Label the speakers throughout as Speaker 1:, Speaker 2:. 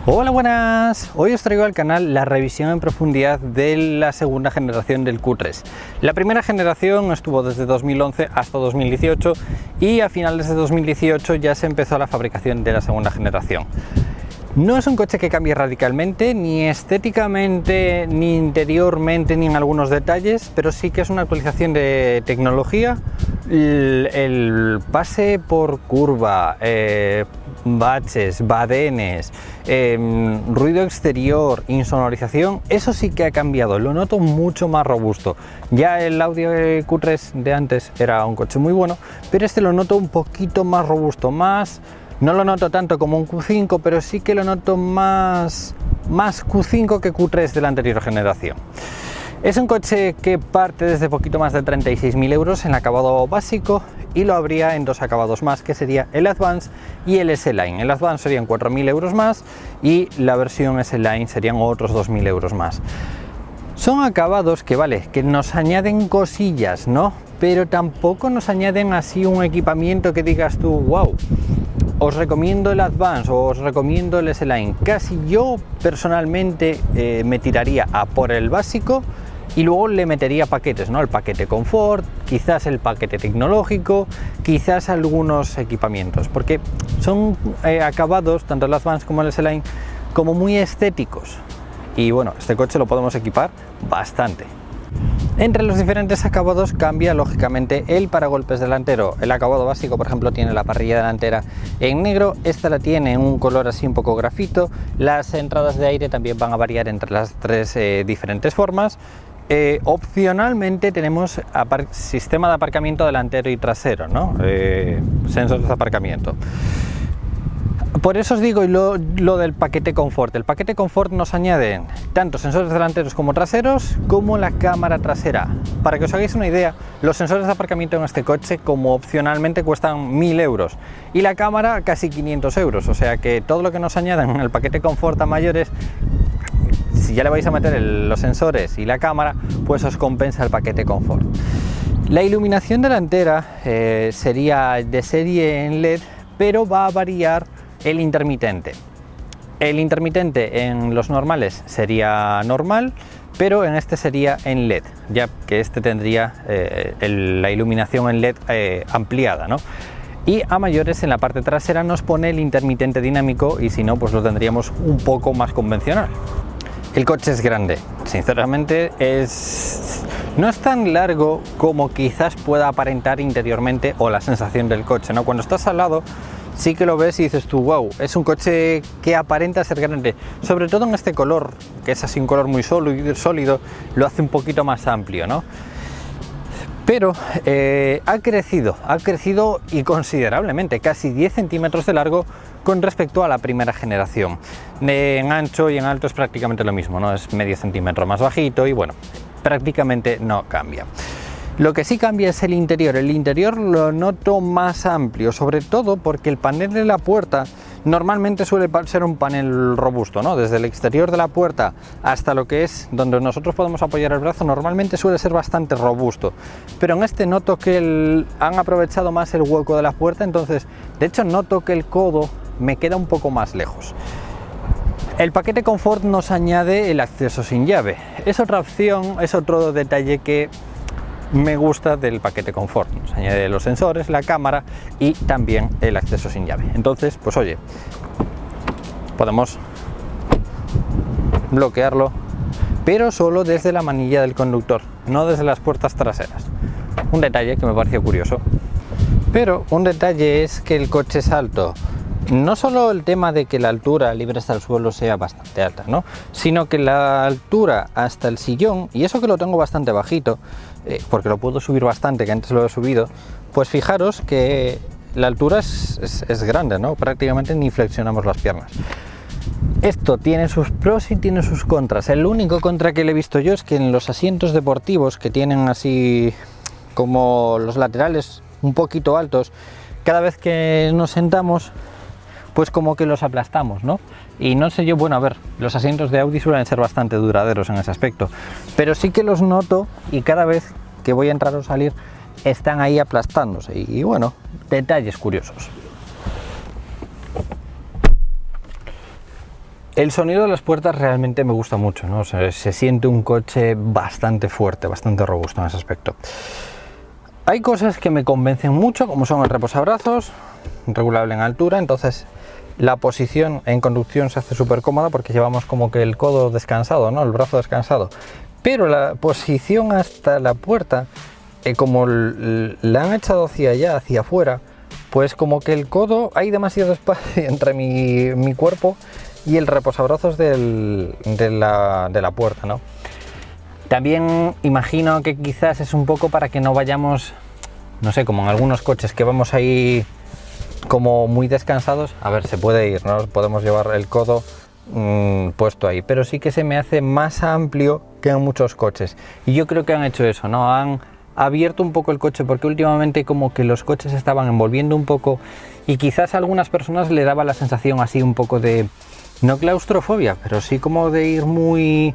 Speaker 1: Hola, buenas. Hoy os traigo al canal la revisión en profundidad de la segunda generación del Q3. La primera generación estuvo desde 2011 hasta 2018 y a finales de 2018 ya se empezó la fabricación de la segunda generación. No es un coche que cambie radicalmente, ni estéticamente, ni interiormente, ni en algunos detalles, pero sí que es una actualización de tecnología. El pase por curva, baches, badenes, ruido exterior, insonorización, eso sí que ha cambiado, lo noto mucho más robusto. Ya el Audi Q3 de antes era un coche muy bueno, pero este lo noto un poquito más robusto, no lo noto tanto como un Q5, pero sí que lo noto más Q5 que Q3 de la anterior generación. Es un coche que parte desde poquito más de 36.000 euros en acabado básico y lo habría en dos acabados más, que sería el Advance y el S-Line. El Advance serían 4.000 euros más y la versión S-Line serían otros 2.000 euros más. Son acabados que que nos añaden cosillas, ¿no? Pero tampoco nos añaden así un equipamiento que digas tú, wow, os recomiendo el Advance o os recomiendo el S-Line. Casi yo personalmente me tiraría a por el básico y luego le metería paquetes, ¿no? El paquete confort, quizás el paquete tecnológico, quizás algunos equipamientos, porque son acabados, tanto el Advance como el S-Line, como muy estéticos. Y bueno, este coche lo podemos equipar bastante. Entre los diferentes acabados cambia lógicamente el paragolpes delantero. El acabado básico, por ejemplo, tiene la parrilla delantera en negro, esta la tiene en un color así un poco grafito. Las entradas de aire también van a variar entre las tres diferentes formas. Opcionalmente tenemos sistema de aparcamiento delantero y trasero, ¿no? Sensores de aparcamiento. Por eso os digo lo del paquete confort. El paquete confort nos añade tanto sensores delanteros como traseros, como la cámara trasera. Para que os hagáis una idea, los sensores de aparcamiento en este coche como opcionalmente cuestan 1.000 euros y la cámara casi 500 euros. O sea que todo lo que nos añadan en el paquete confort a mayores, si ya le vais a meter los sensores y la cámara, pues os compensa el paquete confort. La iluminación delantera sería de serie en LED, pero va a variar el intermitente. El intermitente en los normales sería normal, pero en este sería en LED, ya que este tendría la iluminación en LED ampliada, ¿no? Y a mayores en la parte trasera nos pone el intermitente dinámico y si no, pues lo tendríamos un poco más convencional. El coche es grande, sinceramente no es tan largo como quizás pueda aparentar interiormente o la sensación del coche, ¿no? Cuando estás al lado sí que lo ves y dices tú, wow, es un coche que aparenta ser grande, sobre todo en este color, que es así un color muy sólido, lo hace un poquito más amplio, ¿no? Pero ha crecido y considerablemente, casi 10 centímetros de largo con respecto a la primera generación. En ancho y en alto es prácticamente lo mismo, ¿no? Es medio centímetro más bajito y bueno, prácticamente no cambia. Lo que sí cambia es el interior lo noto más amplio, sobre todo porque el panel de la puerta normalmente suele ser un panel robusto, ¿no? Desde el exterior de la puerta hasta lo que es donde nosotros podemos apoyar el brazo, normalmente suele ser bastante robusto, pero en este noto que han aprovechado más el hueco de la puerta, entonces de hecho noto que el codo me queda un poco más lejos. El paquete confort nos añade el acceso sin llave, es otra opción, es otro detalle que me gusta del paquete confort. Nos añade los sensores, la cámara y también el acceso sin llave. Entonces, pues oye, podemos bloquearlo, pero solo desde la manilla del conductor, no desde las puertas traseras. Un detalle que me pareció curioso. Pero un detalle es que el coche es alto. No solo el tema de que la altura libre hasta el suelo sea bastante alta, ¿no? Sino que la altura hasta el sillón, y eso que lo tengo bastante bajito, porque lo puedo subir bastante, que antes lo he subido, pues fijaros que la altura es grande, ¿no? Prácticamente ni flexionamos las piernas. Esto tiene sus pros y tiene sus contras. El único contra que le he visto yo es que en los asientos deportivos, que tienen así como los laterales un poquito altos, cada vez que nos sentamos, pues como que los aplastamos, ¿no? Y no sé yo, bueno, a ver, los asientos de Audi suelen ser bastante duraderos en ese aspecto, pero sí que los noto y cada vez que voy a entrar o salir están ahí aplastándose y bueno, detalles curiosos. El sonido de las puertas realmente me gusta mucho, ¿no? Se siente un coche bastante fuerte, bastante robusto en ese aspecto. Hay cosas que me convencen mucho, como son el reposabrazos, regulable en altura, entonces la posición en conducción se hace súper cómoda porque llevamos como que el codo descansado, ¿no? El brazo descansado. Pero la posición hasta la puerta, como la han echado hacia allá, hacia afuera, pues como que el codo, hay demasiado espacio entre mi cuerpo y el reposabrazos de la puerta, ¿no? También imagino que quizás es un poco para que no vayamos, no sé, como en algunos coches que vamos ahí como muy descansados. A ver, se puede ir, ¿no? Podemos llevar el codo puesto ahí, pero sí que se me hace más amplio que en muchos coches. Y yo creo que han hecho eso, ¿no? Han abierto un poco el coche, porque últimamente como que los coches estaban envolviendo un poco y quizás a algunas personas le daba la sensación así un poco de, no claustrofobia, pero sí como de ir muy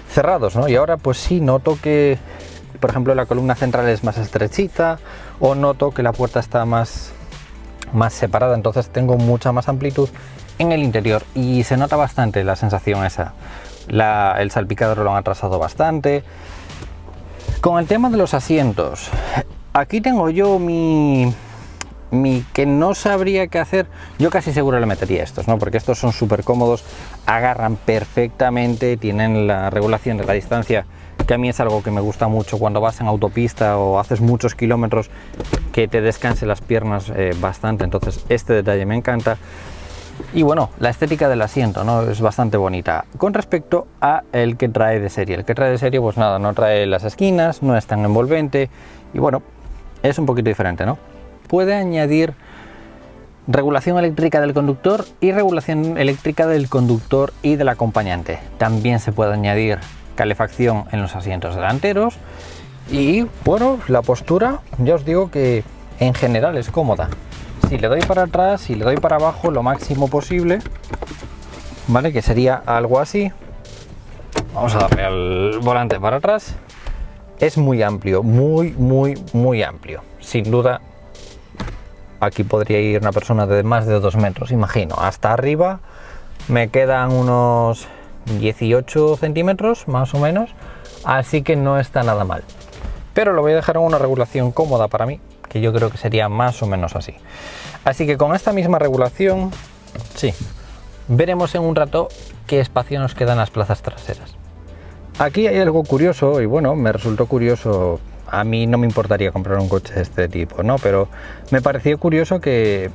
Speaker 1: cerrados, ¿no? Y ahora pues sí noto que, por ejemplo, la columna central es más estrechita, o noto que la puerta está más separada, entonces tengo mucha más amplitud en el interior y se nota bastante la sensación esa. El salpicadero lo han atrasado bastante. Con el tema de los asientos, aquí tengo yo mi que no sabría qué hacer. Yo casi seguro le metería estos, ¿no? Porque estos son súper cómodos, agarran perfectamente, tienen la regulación de la distancia, que a mí es algo que me gusta mucho cuando vas en autopista o haces muchos kilómetros, que te descanse las piernas bastante. Entonces este detalle me encanta. Y bueno, la estética del asiento, ¿no? Es bastante bonita. Con respecto a el que trae de serie, pues nada, no trae las esquinas, no es tan envolvente y bueno, es un poquito diferente, ¿no? Puede añadir regulación eléctrica del conductor y regulación eléctrica del conductor y del acompañante. También se puede añadir calefacción en los asientos delanteros y bueno, la postura ya os digo que en general es cómoda. Si le doy para atrás, si le doy para abajo lo máximo posible, ¿vale? Que sería algo así. Vamos a darle al volante para atrás. Es muy amplio, muy amplio. Sin duda, aquí podría ir una persona de más de 2 metros, imagino. Hasta arriba me quedan unos 18 centímetros, más o menos. Así que no está nada mal. Pero lo voy a dejar en una regulación cómoda para mí, que yo creo que sería más o menos así. Así que con esta misma regulación, sí, veremos en un rato qué espacio nos quedan las plazas traseras. Aquí hay algo curioso y bueno, me resultó curioso. A mí no me importaría comprar un coche de este tipo, ¿no? Pero me pareció curioso que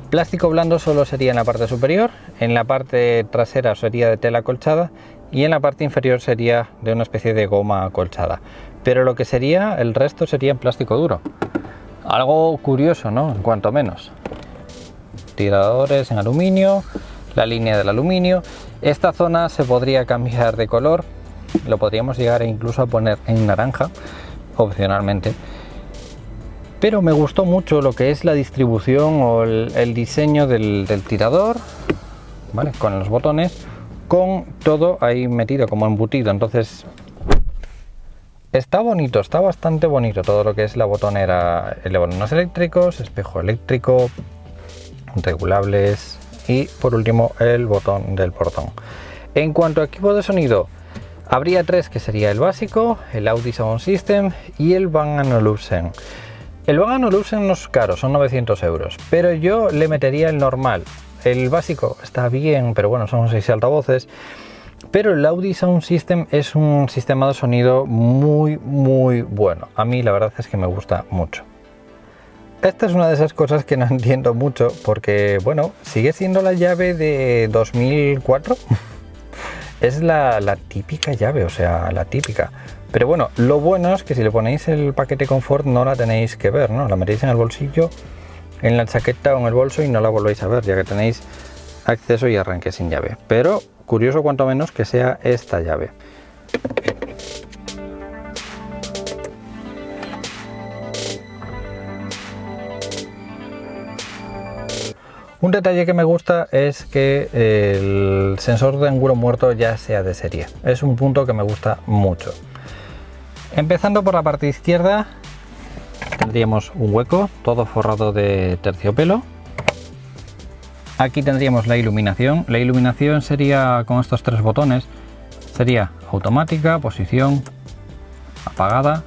Speaker 1: plástico blando solo sería en la parte superior, en la parte trasera sería de tela acolchada y en la parte inferior sería de una especie de goma acolchada. Pero lo que sería, el resto sería en plástico duro. Algo curioso, ¿no? En cuanto menos. Tiradores en aluminio, la línea del aluminio. Esta zona se podría cambiar de color, lo podríamos llegar incluso a poner en naranja, opcionalmente. Pero me gustó mucho lo que es la distribución o el diseño del tirador, ¿vale? Con los botones, con todo ahí metido como embutido. Entonces está bonito, está bastante bonito todo lo que es la botonera, botones eléctricos, espejo eléctrico, regulables y por último el botón del portón. En cuanto a equipo de sonido, habría 3, que sería el básico, el Audi Sound System y el Bang & Olufsen. El Bang & Olufsen no es caro, son 900 euros, pero yo le metería el normal. El básico está bien, pero bueno, son 6 altavoces. Pero el Audi Sound System es un sistema de sonido muy bueno. A mí la verdad es que me gusta mucho. Esta es una de esas cosas que no entiendo mucho porque, bueno, sigue siendo la llave de 2004. Es la típica llave, o sea, la típica. Pero bueno, lo bueno es que si le ponéis el paquete confort no la tenéis que ver, ¿no? La metéis en el bolsillo, en la chaqueta o en el bolso y no la volvéis a ver, ya que tenéis acceso y arranque sin llave. Pero curioso cuanto menos que sea esta llave. Un detalle que me gusta es que el sensor de ángulo muerto ya sea de serie. Es un punto que me gusta mucho. Empezando por la parte izquierda, tendríamos un hueco todo forrado de terciopelo. Aquí tendríamos la iluminación. La iluminación sería con estos tres botones. Sería automática, posición, apagada.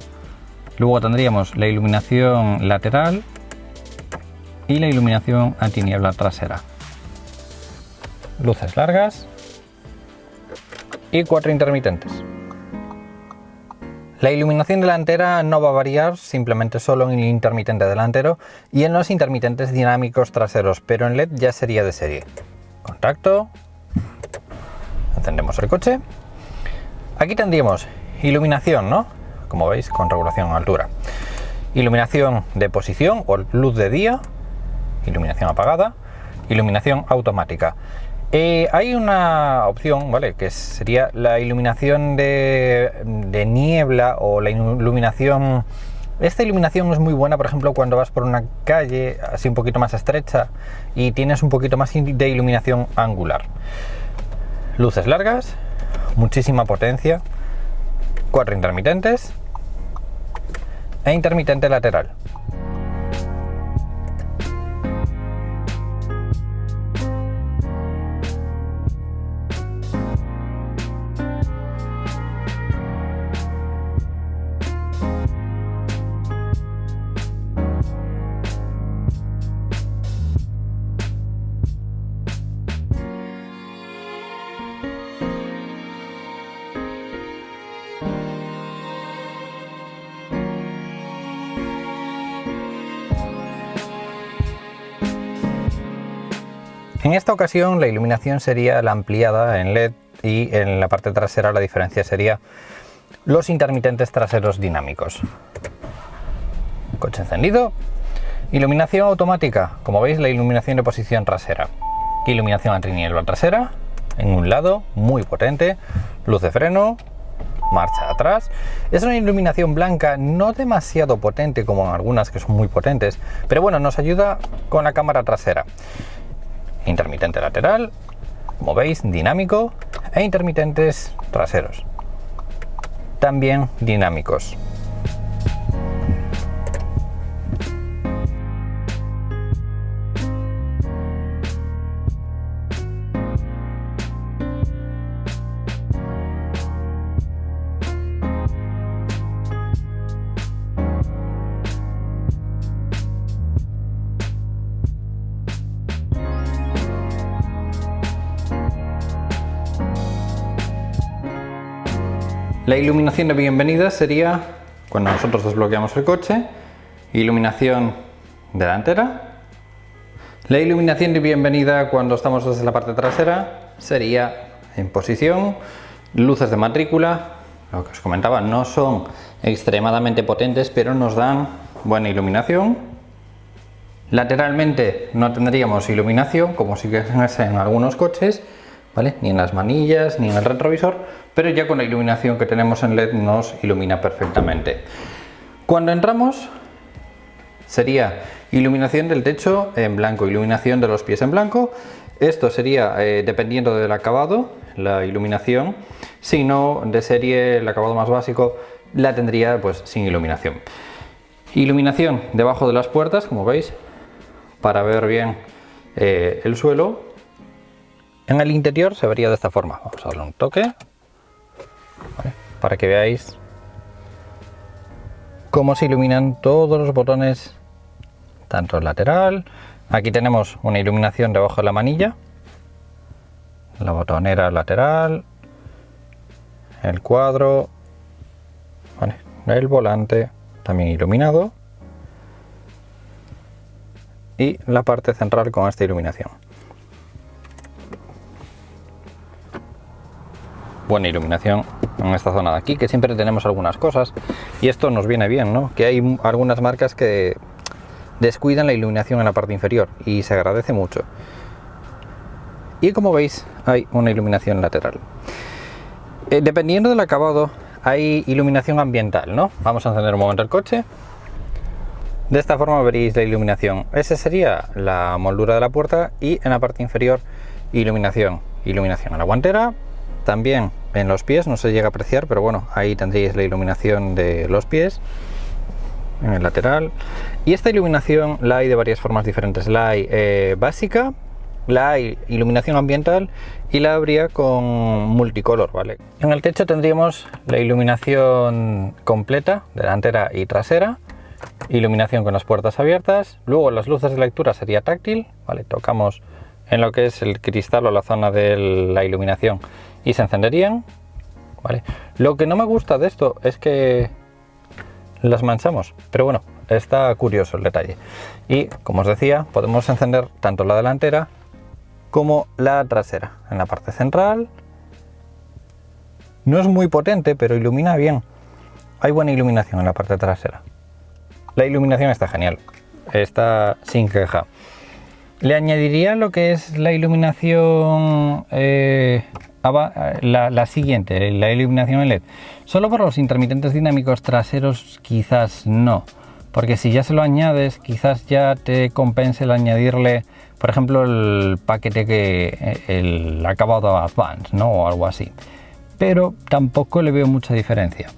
Speaker 1: Luego tendríamos la iluminación lateral y la iluminación antiniebla trasera. Luces largas y 4 intermitentes. La iluminación delantera no va a variar, simplemente solo en el intermitente delantero y en los intermitentes dinámicos traseros, pero en LED ya sería de serie. Contacto, encendemos el coche. Aquí tendríamos iluminación, ¿no? Como veis, con regulación a altura. Iluminación de posición o luz de día, iluminación apagada, iluminación automática. Hay una opción, ¿vale? Que sería la iluminación de niebla o la iluminación. Esta iluminación es muy buena, por ejemplo, cuando vas por una calle así un poquito más estrecha y tienes un poquito más de iluminación angular. Luces largas, muchísima potencia, 4 intermitentes e intermitente lateral. En esta ocasión la iluminación sería la ampliada en LED y en la parte trasera la diferencia sería los intermitentes traseros dinámicos. Coche encendido. Iluminación automática, como veis la iluminación de posición trasera. Iluminación antiniebla trasera, en un lado, muy potente. Luz de freno, marcha atrás. Es una iluminación blanca no demasiado potente como en algunas que son muy potentes, pero bueno, nos ayuda con la cámara trasera. Intermitente lateral, como veis, dinámico, e intermitentes traseros, también dinámicos. La iluminación de bienvenida sería cuando nosotros desbloqueamos el coche, iluminación delantera. La iluminación de bienvenida cuando estamos desde la parte trasera sería en posición, luces de matrícula, lo que os comentaba, no son extremadamente potentes, pero nos dan buena iluminación. Lateralmente no tendríamos iluminación, como sí que es en algunos coches, ¿vale? Ni en las manillas ni en el retrovisor, pero ya con la iluminación que tenemos en LED nos ilumina perfectamente. Cuando entramos sería iluminación del techo en blanco, iluminación de los pies en blanco. Esto sería dependiendo del acabado, la iluminación. Si no, de serie, el acabado más básico la tendría pues sin iluminación. Iluminación debajo de las puertas, como veis, para ver bien el suelo. En el interior se vería de esta forma. Vamos a darle un toque, ¿vale? Para que veáis cómo se iluminan todos los botones, tanto el lateral. Aquí tenemos una iluminación debajo de la manilla, la botonera lateral, el cuadro, ¿vale? El volante también iluminado y la parte central con esta iluminación. Buena iluminación en esta zona de aquí, que siempre tenemos algunas cosas y esto nos viene bien, ¿no? Que hay algunas marcas que descuidan la iluminación en la parte inferior y se agradece mucho. Y como veis hay una iluminación lateral. Dependiendo del acabado hay iluminación ambiental, ¿no? Vamos a encender un momento el coche. De esta forma veréis la iluminación. Esa sería la moldura de la puerta y en la parte inferior iluminación a la guantera. También en los pies no se llega a apreciar, pero bueno, ahí tendréis la iluminación de los pies en el lateral. Y esta iluminación la hay de varias formas diferentes. La hay básica, la iluminación ambiental y la habría con multicolor, ¿vale? En el techo tendríamos la iluminación completa, delantera y trasera, iluminación con las puertas abiertas, luego las luces de lectura sería táctil, ¿vale? Tocamos en lo que es el cristal o la zona de la iluminación y se encenderían, ¿vale? Lo que no me gusta de esto es que las manchamos, pero bueno, está curioso el detalle. Y como os decía, podemos encender tanto la delantera como la trasera. En la parte central no es muy potente, pero ilumina bien. Hay buena iluminación en la parte trasera. La iluminación está genial, está sin queja. Le añadiría lo que es la iluminación la siguiente, la iluminación LED. Solo por los intermitentes dinámicos traseros quizás no, porque si ya se lo añades quizás ya te compense el añadirle, por ejemplo, el paquete el acabado Advanced, ¿no? O algo así, pero tampoco le veo mucha diferencia.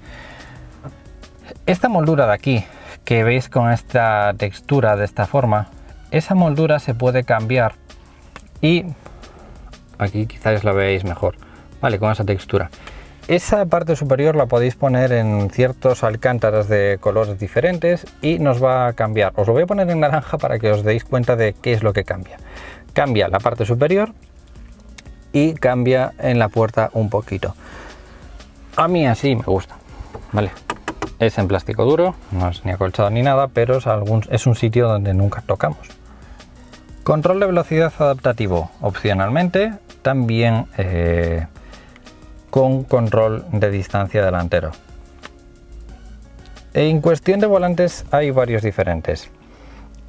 Speaker 1: Esta moldura de aquí que veis con esta textura de esta forma, esa moldura se puede cambiar y aquí quizás la veáis mejor, vale, con esa textura. Esa parte superior la podéis poner en ciertos alcántaras de colores diferentes y nos va a cambiar. Os lo voy a poner en naranja para que os deis cuenta de qué es lo que cambia. Cambia la parte superior y cambia en la puerta un poquito. A mí así me gusta, vale. Es en plástico duro, no es ni acolchado ni nada, pero es un sitio donde nunca tocamos. Control de velocidad adaptativo, opcionalmente, también con control de distancia delantero. En cuestión de volantes hay varios diferentes.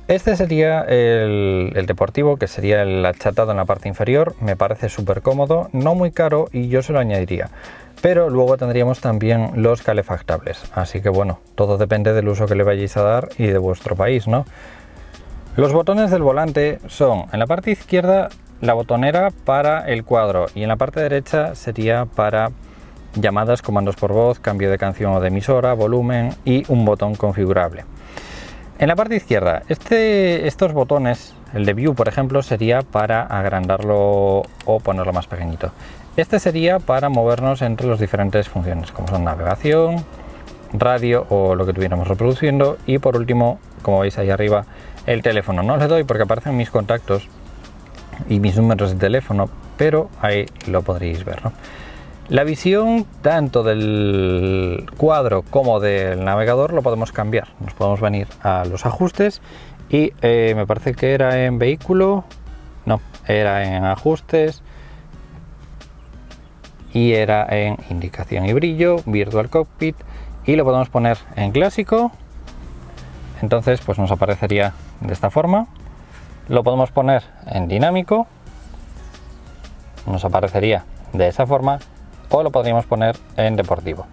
Speaker 1: Este sería el deportivo, que sería el achatado en la parte inferior. Me parece súper cómodo, no muy caro y yo se lo añadiría. Pero luego tendríamos también los calefactables. Así que bueno, todo depende del uso que le vayáis a dar y de vuestro país, ¿no? Los botones del volante son en la parte izquierda la botonera para el cuadro y en la parte derecha sería para llamadas, comandos por voz, cambio de canción o de emisora, volumen y un botón configurable. En la parte izquierda, estos botones, el de View por ejemplo, sería para agrandarlo o ponerlo más pequeñito. Este sería para movernos entre las diferentes funciones, como son navegación, radio o lo que tuviéramos reproduciendo y por último, como veis ahí arriba, el teléfono. No les doy porque aparecen mis contactos y mis números de teléfono, pero ahí lo podréis ver, ¿no? La visión tanto del cuadro como del navegador lo podemos cambiar. Nos podemos venir a los ajustes y me parece que era en vehículo, no, era en ajustes y era en indicación y brillo, Virtual Cockpit, y lo podemos poner en clásico. Entonces pues nos aparecería de esta forma. Lo podemos poner en dinámico, nos aparecería de esa forma, o lo podríamos poner en deportivo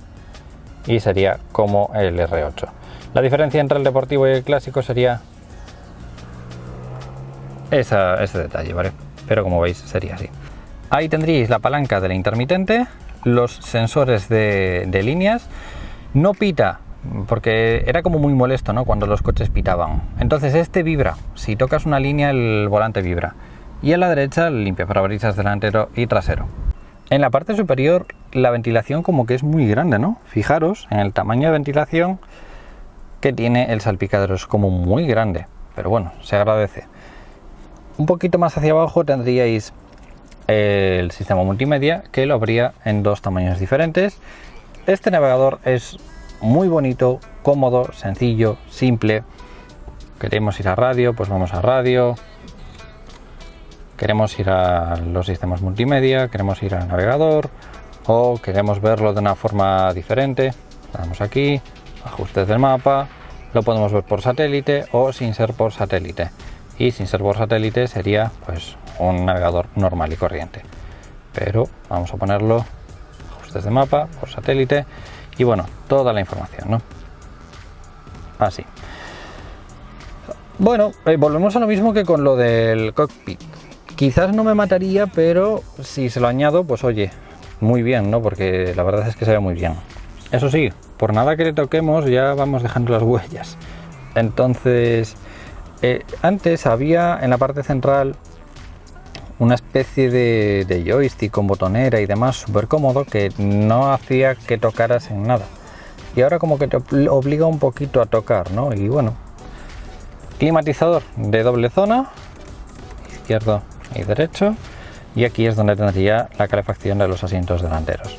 Speaker 1: y sería como el R8. La diferencia entre el deportivo y el clásico sería ese detalle, ¿vale? Pero como veis sería así. Ahí tendríais la palanca de la intermitente, los sensores de líneas. No pita, porque era como muy molesto, ¿no?, cuando los coches pitaban. Entonces este vibra, si tocas una línea el volante vibra. Y a la derecha el limpiaparabrisas delantero y trasero. En la parte superior la ventilación como que es muy grande, ¿no? Fijaros en el tamaño de ventilación que tiene el salpicadero, es como muy grande, pero bueno, se agradece. Un poquito más hacia abajo tendríais el sistema multimedia, que lo habría en dos tamaños diferentes. Este navegador es muy bonito, cómodo, sencillo, simple. Queremos ir a radio, pues vamos a radio. Queremos ir a los sistemas multimedia, queremos ir al navegador o queremos verlo de una forma diferente. Damos aquí, ajustes del mapa, lo podemos ver por satélite o sin ser por satélite. Y sin ser por satélite sería pues un navegador normal y corriente. Pero vamos a ponerlo, ajustes de mapa, por satélite y bueno, toda la información, ¿no? Así. Bueno, volvemos a lo mismo que con lo del cockpit. Quizás no me mataría, pero si se lo añado, pues oye, muy bien, ¿no? Porque la verdad es que se ve muy bien. Eso sí, por nada que le toquemos ya vamos dejando las huellas. Entonces, antes había en la parte central una especie de joystick con botonera y demás, súper cómodo, que no hacía que tocaras en nada. Y ahora como que te obliga un poquito a tocar, ¿no? Y bueno, climatizador de doble zona, izquierdo y derecho, y aquí es donde tendría la calefacción de los asientos delanteros.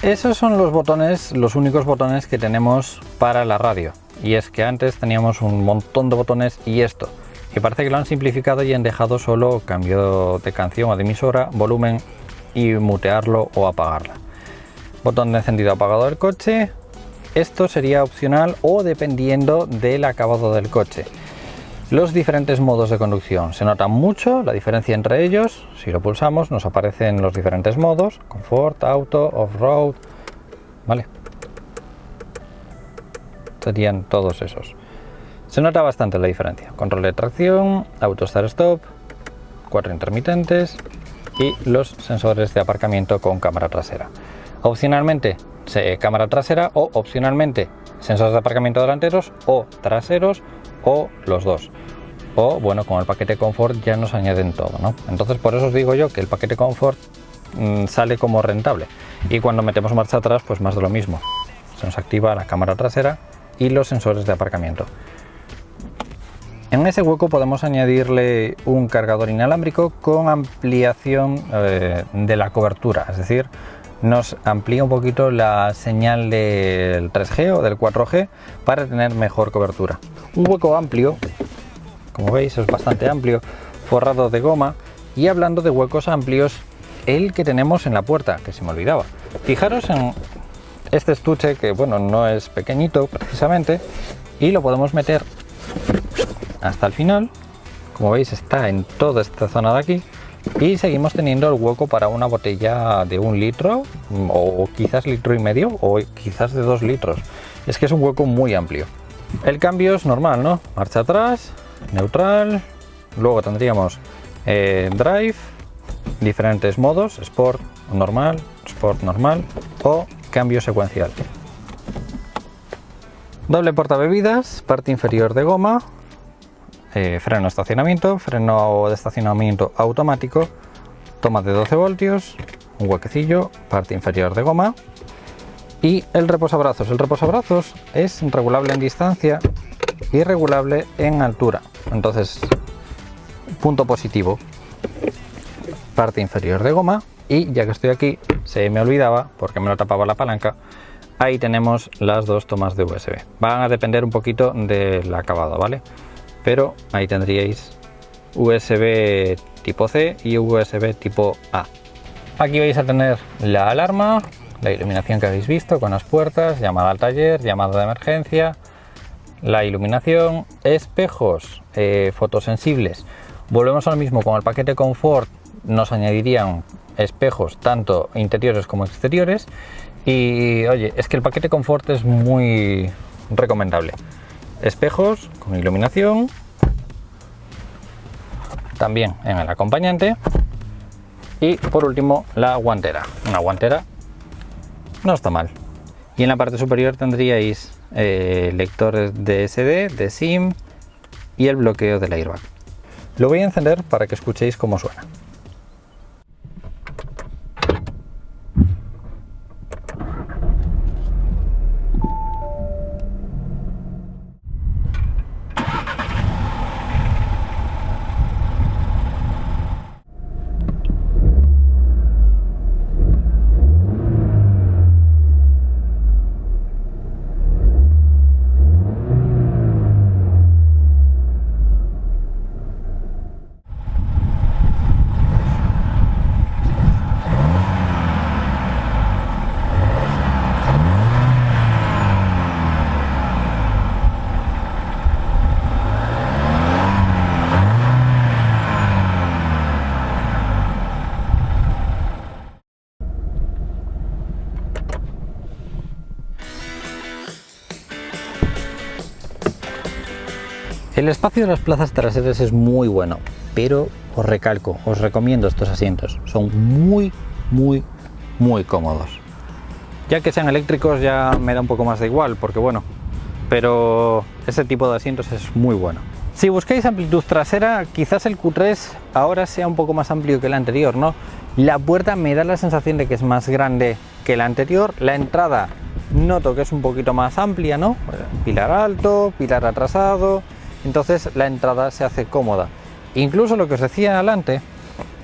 Speaker 1: Esos son los botones, los únicos botones que tenemos para la radio. Y es que antes teníamos un montón de botones y esto. Y parece que lo han simplificado y han dejado solo cambio de canción o de emisora, volumen y mutearlo o apagarla. Botón de encendido apagado del coche. Esto sería opcional o dependiendo del acabado del coche. Los diferentes modos de conducción. Se nota mucho la diferencia entre ellos. Si lo pulsamos nos aparecen los diferentes modos. Confort, Auto, Off-Road. Vale. Serían todos esos. Se nota bastante la diferencia. Control de tracción, Auto Start Stop, 4 intermitentes y los sensores de aparcamiento con cámara trasera. Opcionalmente cámara trasera o opcionalmente sensores de aparcamiento delanteros o traseros o los dos. O bueno, con el paquete Comfort ya nos añaden todo, ¿no? Entonces por eso os digo yo que el paquete Comfort sale como rentable. Y cuando metemos marcha atrás, pues más de lo mismo. Se nos activa la cámara trasera y los sensores de aparcamiento. En ese hueco podemos añadirle un cargador inalámbrico con ampliación de la cobertura, es decir, nos amplía un poquito la señal del 3G o del 4G para tener mejor cobertura. Un hueco amplio, como veis es bastante amplio, forrado de goma. Y hablando de huecos amplios, el que tenemos en la puerta, que se me olvidaba. Fijaros en este estuche que bueno, no es pequeñito precisamente, y lo podemos meter hasta el final. Como veis está en toda esta zona de aquí y seguimos teniendo el hueco para una botella de 1 litro o quizás 1,5 litros o quizás de 2 litros. Es que es un hueco muy amplio. El cambio es normal, ¿no? Marcha atrás, neutral, luego tendríamos drive, diferentes modos, sport normal o cambio secuencial. Doble portabebidas, parte inferior de goma, freno de estacionamiento automático, toma de 12 voltios, un huequecillo, parte inferior de goma y el reposabrazos. El reposabrazos es regulable en distancia y regulable en altura. Entonces, punto positivo, parte inferior de goma. Y ya que estoy aquí, se me olvidaba porque me lo tapaba la palanca, ahí tenemos las dos tomas de USB. Van a depender un poquito del acabado, ¿vale? Pero ahí tendríais USB tipo C y USB tipo A. Aquí vais a tener la alarma, la iluminación que habéis visto con las puertas, llamada al taller, llamada de emergencia, la iluminación, espejos fotosensibles. Volvemos a lo mismo, con el paquete Comfort nos añadirían espejos tanto interiores como exteriores. Y oye, es que el paquete Comfort es muy recomendable. Espejos con iluminación, también en el acompañante. Y por último la guantera. Una guantera no está mal. Y en la parte superior tendríais lectores de SD, de SIM y el bloqueo del airbag. Lo voy a encender para que escuchéis cómo suena. El espacio de las plazas traseras es muy bueno, pero os recalco, os recomiendo estos asientos. Son muy cómodos. Ya que sean eléctricos ya me da un poco más de igual, porque bueno, pero ese tipo de asientos es muy bueno. Si buscáis amplitud trasera, quizás el Q3 ahora sea un poco más amplio que el anterior, ¿no? La puerta me da la sensación de que es más grande que el anterior. La entrada noto que es un poquito más amplia, ¿no? Pilar alto, pilar atrasado, entonces la entrada se hace cómoda. Incluso lo que os decía adelante,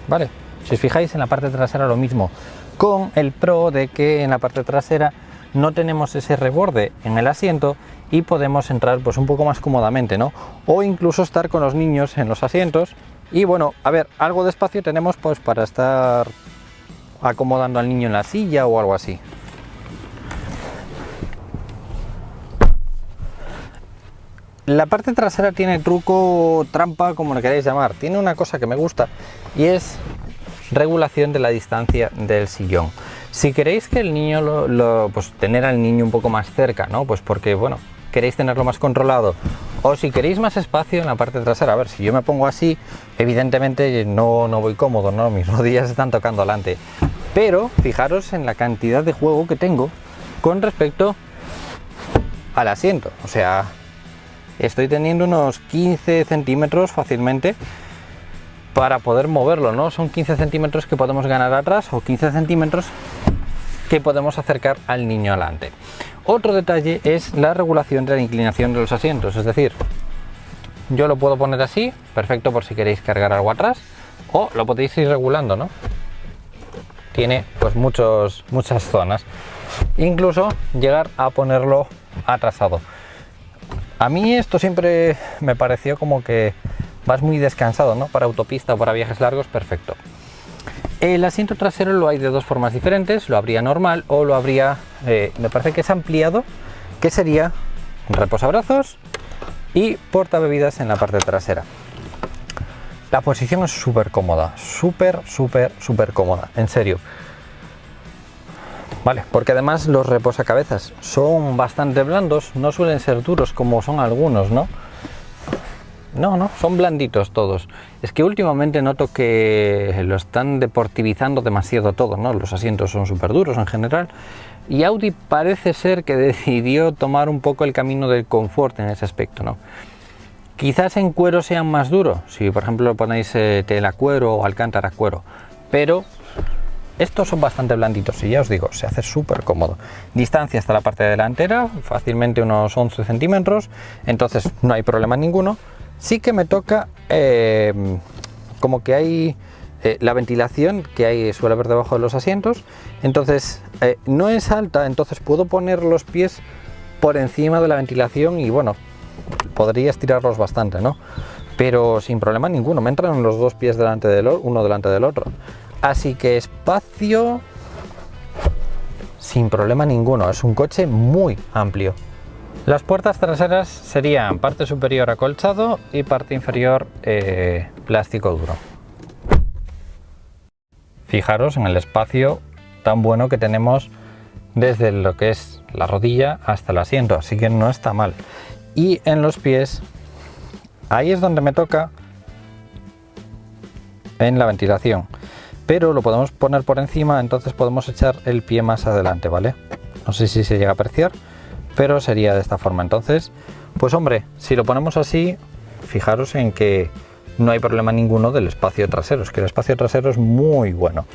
Speaker 1: ¿vale? Si os fijáis en la parte trasera lo mismo, con el pro de que en la parte trasera no tenemos ese reborde en el asiento y podemos entrar pues un poco más cómodamente, ¿no? O incluso estar con los niños en los asientos y bueno, a ver, algo de espacio tenemos pues para estar acomodando al niño en la silla o algo así. La parte trasera tiene truco, trampa, como lo queráis llamar. Tiene una cosa que me gusta y es regulación de la distancia del sillón. Si queréis que el niño pues tener al niño un poco más cerca, ¿no? Pues porque bueno, queréis tenerlo más controlado, o si queréis más espacio en la parte trasera. A ver, si yo me pongo así, evidentemente no voy cómodo, ¿no? Mis rodillas están tocando delante. Pero fijaros en la cantidad de juego que tengo con respecto al asiento. O sea, estoy teniendo unos 15 centímetros fácilmente para poder moverlo, ¿no? Son 15 centímetros que podemos ganar atrás o 15 centímetros que podemos acercar al niño adelante. Otro detalle es la regulación de la inclinación de los asientos, es decir, yo lo puedo poner así, perfecto por si queréis cargar algo atrás, o lo podéis ir regulando, ¿no? Tiene pues muchas zonas, incluso llegar a ponerlo atrasado. A mí esto siempre me pareció como que vas muy descansado, ¿no? Para autopista o para viajes largos, perfecto. El asiento trasero lo hay de dos formas diferentes, lo habría normal o lo habría, me parece que es ampliado, que sería reposabrazos y portabebidas en la parte trasera. La posición es súper cómoda, súper cómoda, en serio. Vale, porque además los reposacabezas son bastante blandos, no suelen ser duros como son algunos, ¿no? No, son blanditos todos. Es que últimamente noto que lo están deportivizando demasiado todo, ¿no? Los asientos son súper duros en general. Y Audi parece ser que decidió tomar un poco el camino del confort en ese aspecto, ¿no? Quizás en cuero sean más duros, si por ejemplo ponéis tela cuero o alcántara cuero. Pero estos son bastante blanditos y ya os digo, se hace súper cómodo. Distancia hasta la parte delantera, fácilmente unos 11 centímetros, entonces no hay problema ninguno. Sí que me toca como que hay la ventilación que suele haber debajo de los asientos, entonces no es alta, entonces puedo poner los pies por encima de la ventilación y bueno, podría estirarlos bastante, ¿no? Pero sin problema ninguno, me entran los dos pies uno delante del otro. Así que espacio sin problema ninguno, es un coche muy amplio. Las puertas traseras serían parte superior acolchado y parte inferior plástico duro. Fijaros en el espacio tan bueno que tenemos desde lo que es la rodilla hasta el asiento, así que no está mal. Y en los pies, ahí es donde me toca en la ventilación, pero lo podemos poner por encima, entonces podemos echar el pie más adelante, ¿vale? No sé si se llega a apreciar, pero sería de esta forma. Entonces, pues hombre, si lo ponemos así, fijaros en que no hay problema ninguno del espacio trasero, es que el espacio trasero es muy bueno.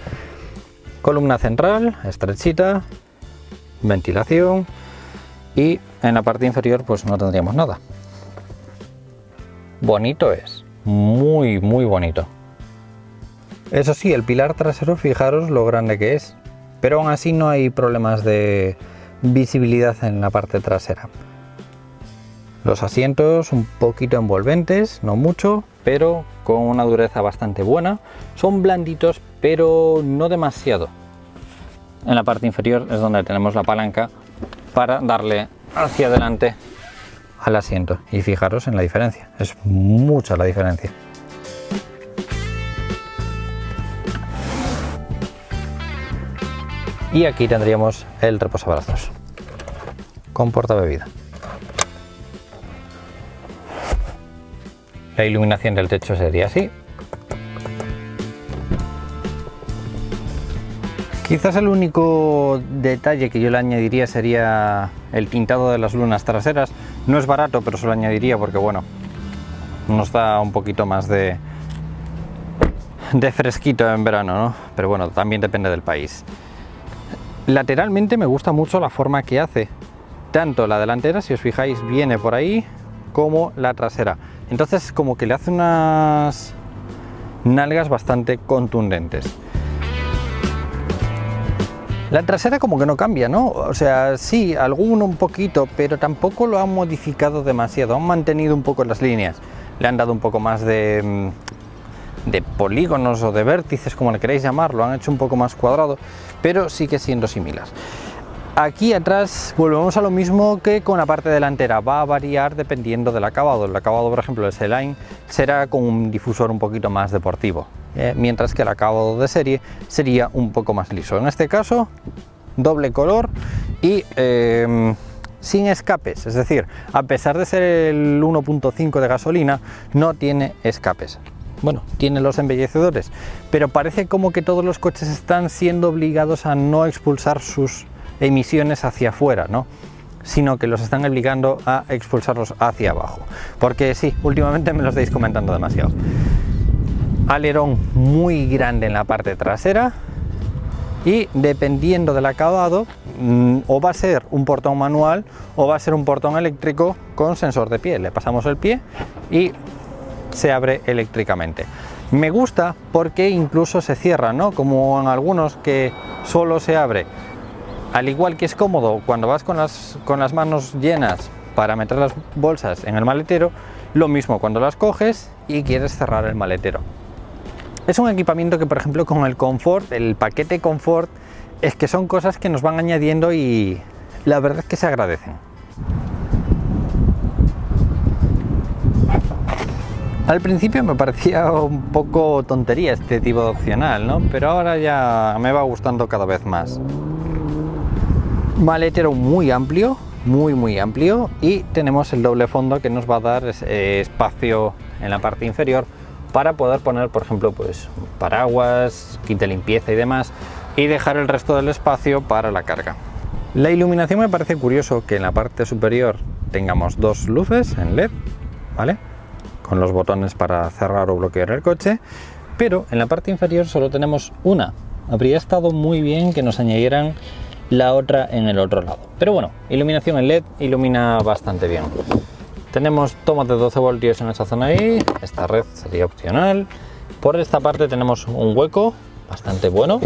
Speaker 1: Columna central, estrechita, ventilación y en la parte inferior pues no tendríamos nada. Bonito es, muy bonito. Eso sí, el pilar trasero, fijaros lo grande que es, pero aún así no hay problemas de visibilidad en la parte trasera. Los asientos un poquito envolventes, no mucho, pero con una dureza bastante buena. Son blanditos, pero no demasiado. En la parte inferior es donde tenemos la palanca para darle hacia adelante al asiento. Y fijaros en la diferencia, es mucha la diferencia. Y aquí tendríamos el reposabrazos con portabebida. La iluminación del techo sería así. Quizás el único detalle que yo le añadiría sería el tintado de las lunas traseras. No es barato, pero se lo añadiría porque bueno, nos da un poquito más de fresquito en verano, ¿no? Pero bueno, también depende del país. Lateralmente me gusta mucho la forma que hace, tanto la delantera, si os fijáis, viene por ahí, como la trasera. Entonces como que le hace unas nalgas bastante contundentes. La trasera como que no cambia, ¿no? O sea, sí, alguno un poquito, pero tampoco lo han modificado demasiado, han mantenido un poco las líneas, le han dado un poco más de polígonos o de vértices, como le queréis llamarlo, han hecho un poco más cuadrado, pero sigue siendo similar. Aquí atrás volvemos a lo mismo que con la parte delantera, va a variar dependiendo del acabado. El acabado, por ejemplo, el S-Line será con un difusor un poquito más deportivo, mientras que el acabado de serie sería un poco más liso. En este caso, doble color y sin escapes, es decir, a pesar de ser el 1.5 de gasolina, no tiene escapes. Bueno, tiene los embellecedores, pero parece como que todos los coches están siendo obligados a no expulsar sus emisiones hacia afuera, ¿no? Sino que los están obligando a expulsarlos hacia abajo, porque sí, últimamente me lo estáis comentando demasiado. Alerón muy grande en la parte trasera y dependiendo del acabado, o va a ser un portón manual o va a ser un portón eléctrico con sensor de pie. Le pasamos el pie y se abre eléctricamente. Me gusta porque incluso se cierra, ¿no? Como en algunos que solo se abre. Al igual que es cómodo cuando vas con las manos llenas para meter las bolsas en el maletero, lo mismo cuando las coges y quieres cerrar el maletero. Es un equipamiento que, por ejemplo, con el confort, el paquete confort, es que son cosas que nos van añadiendo y la verdad es que se agradecen. Al principio me parecía un poco tontería este tipo de opcional, ¿no? Pero ahora ya me va gustando cada vez más. Maletero muy amplio, muy amplio, y tenemos el doble fondo que nos va a dar espacio en la parte inferior para poder poner, por ejemplo, pues paraguas, kit de limpieza y demás, y dejar el resto del espacio para la carga. La iluminación me parece curioso que en la parte superior tengamos dos luces en LED, ¿vale? Con los botones para cerrar o bloquear el coche, pero en la parte inferior solo tenemos una. Habría estado muy bien que nos añadieran la otra en el otro lado, pero bueno, iluminación en LED ilumina bastante bien. Tenemos tomas de 12 voltios en esa zona ahí, esta red sería opcional. Por esta parte tenemos un hueco bastante bueno.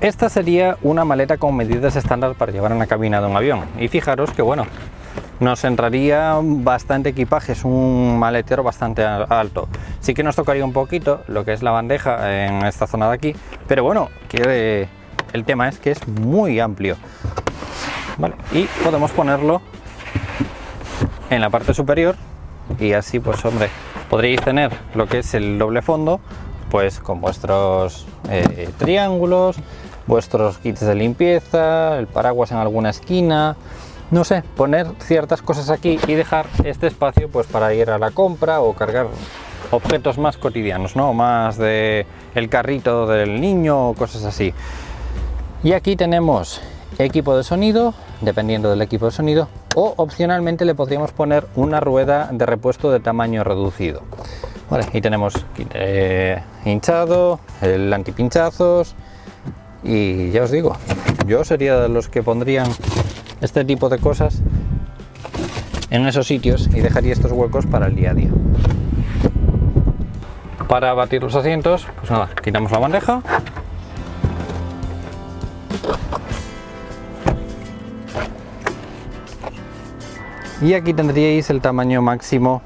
Speaker 1: Esta sería una maleta con medidas estándar para llevar en la cabina de un avión, y fijaros que bueno, nos entraría bastante equipaje, es un maletero bastante alto. Sí que nos tocaría un poquito lo que es la bandeja en esta zona de aquí, pero bueno, que el tema es que es muy amplio, ¿vale? Y podemos ponerlo en la parte superior y así pues hombre, podréis tener lo que es el doble fondo pues con vuestros triángulos, vuestros kits de limpieza, el paraguas en alguna esquina, no sé, poner ciertas cosas aquí y dejar este espacio pues para ir a la compra o cargar objetos más cotidianos, ¿no? Más de el carrito del niño o cosas así. Y aquí tenemos equipo de sonido, dependiendo del equipo de sonido, o opcionalmente le podríamos poner una rueda de repuesto de tamaño reducido. Vale, y tenemos hinchado, el antipinchazos, y ya os digo, yo sería de los que pondrían este tipo de cosas en esos sitios y dejaría estos huecos para el día a día. Para batir los asientos, pues nada, quitamos la bandeja. Y aquí tendríais el tamaño máximo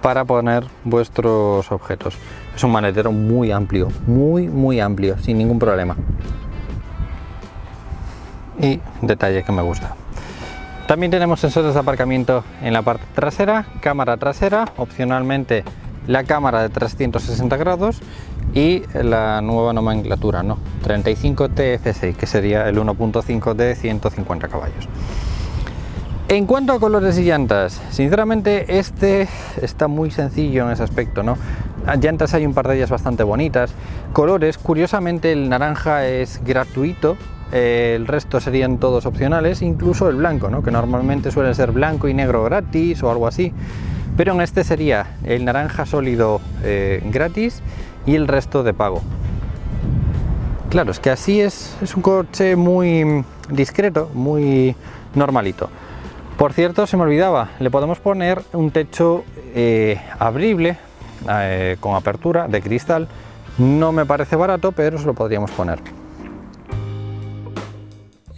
Speaker 1: para poner vuestros objetos. Es un maletero muy amplio, muy amplio, sin ningún problema. Y detalle que me gusta. También tenemos sensores de aparcamiento en la parte trasera, cámara trasera, opcionalmente la cámara de 360 grados y la nueva nomenclatura, ¿no? 35 TFSI, que sería el 1.5 de 150 caballos. En cuanto a colores y llantas, sinceramente este está muy sencillo en ese aspecto, ¿no? Llantas hay un par de ellas bastante bonitas. Colores, curiosamente el naranja es gratuito, el resto serían todos opcionales, incluso el blanco, ¿no? Que normalmente suele ser blanco y negro gratis o algo así. pero en este sería el naranja sólido gratis y el resto de pago. Claro, es que así es un coche muy discreto, muy normalito. Por cierto, se me olvidaba, le podemos poner un techo abrible con apertura de cristal. No me parece barato, pero se lo podríamos poner.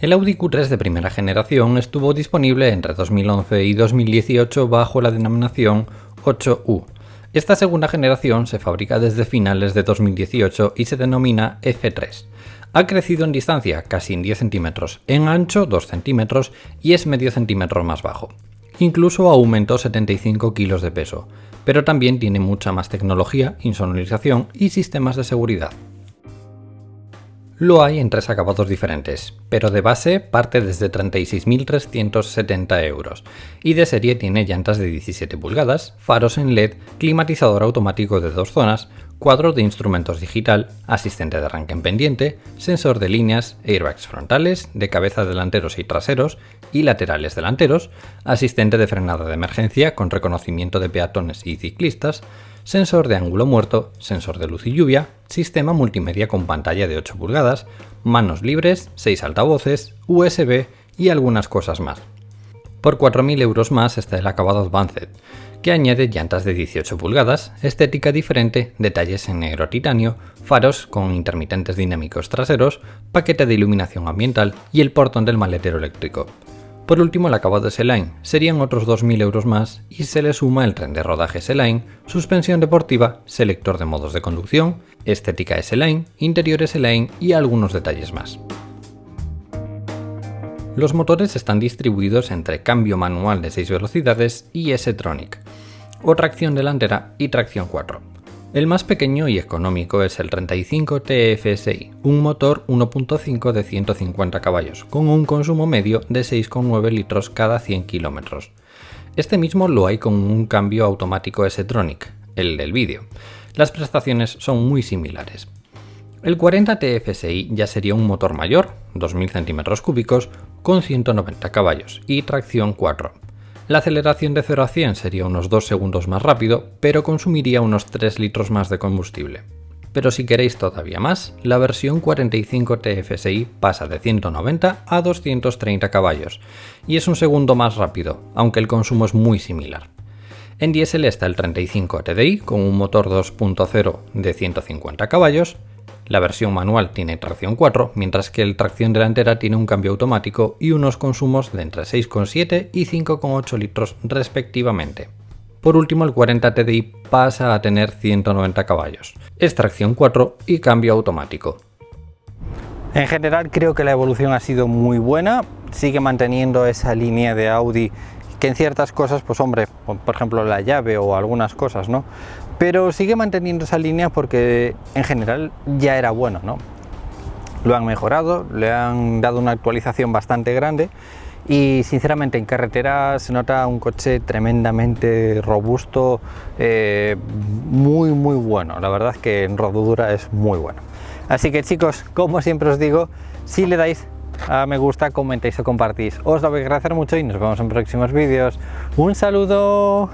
Speaker 1: El Audi Q3 de primera generación estuvo disponible entre 2011 y 2018 bajo la denominación 8U. Esta segunda generación se fabrica desde finales de 2018 y se denomina F3. Ha crecido en distancia casi en 10 centímetros, en ancho 2 centímetros y es medio centímetro más bajo. Incluso aumentó 75 kilos de peso, pero también tiene mucha más tecnología, insonorización y sistemas de seguridad. Lo hay en 3 acabados diferentes, pero de base parte desde 36.370 euros y de serie tiene llantas de 17 pulgadas, faros en LED, climatizador automático de 2 zonas, cuadro de instrumentos digital, asistente de arranque en pendiente, sensor de líneas, airbags frontales, de cabeza delanteros y traseros y laterales delanteros, asistente de frenada de emergencia con reconocimiento de peatones y ciclistas, sensor de ángulo muerto, sensor de luz y lluvia, sistema multimedia con pantalla de 8 pulgadas, manos libres, 6 altavoces, USB y algunas cosas más. Por 4.000 euros más está el acabado Advanced, que añade llantas de 18 pulgadas, estética diferente, detalles en negro titanio, faros con intermitentes dinámicos traseros, paquete de iluminación ambiental y el portón del maletero eléctrico. Por último, el acabado S-Line serían otros 2.000 euros más y se le suma el tren de rodaje S-Line, suspensión deportiva, selector de modos de conducción, estética S-Line, interior S-Line y algunos detalles más. Los motores están distribuidos entre cambio manual de 6 velocidades y S-Tronic, o tracción delantera y tracción 4. El más pequeño y económico es el 35 TFSI, un motor 1.5 de 150 caballos, con un consumo medio de 6,9 litros cada 100 kilómetros. Este mismo lo hay con un cambio automático S-Tronic, el del vídeo. Las prestaciones son muy similares. El 40 TFSI ya sería un motor mayor, 2000 cm3, con 190 caballos y tracción 4. La aceleración de 0 a 100 sería unos 2 segundos más rápido, pero consumiría unos 3 litros más de combustible. Pero si queréis todavía más, la versión 45 TFSI pasa de 190 a 230 caballos, y es un segundo más rápido, aunque el consumo es muy similar. En diésel está el 35 TDI con un motor 2.0 de 150 caballos, la versión manual tiene tracción 4, mientras que el tracción delantera tiene un cambio automático y unos consumos de entre 6,7 y 5,8 litros respectivamente. Por último, el 40 TDI pasa a tener 190 caballos, es tracción 4 y cambio automático. En general creo que la evolución ha sido muy buena, sigue manteniendo esa línea de Audi que en ciertas cosas, pues hombre, por ejemplo la llave o algunas cosas, ¿no? Pero sigue manteniendo esa línea porque en general ya era bueno, ¿no? Lo han mejorado, le han dado una actualización bastante grande y sinceramente en carretera se nota un coche tremendamente robusto, muy bueno. La verdad es que en rodadura es muy bueno. Así que chicos, como siempre os digo, si le dais a me gusta, comentáis o compartís, os lo voy a agradecer mucho y nos vemos en próximos vídeos. ¡Un saludo!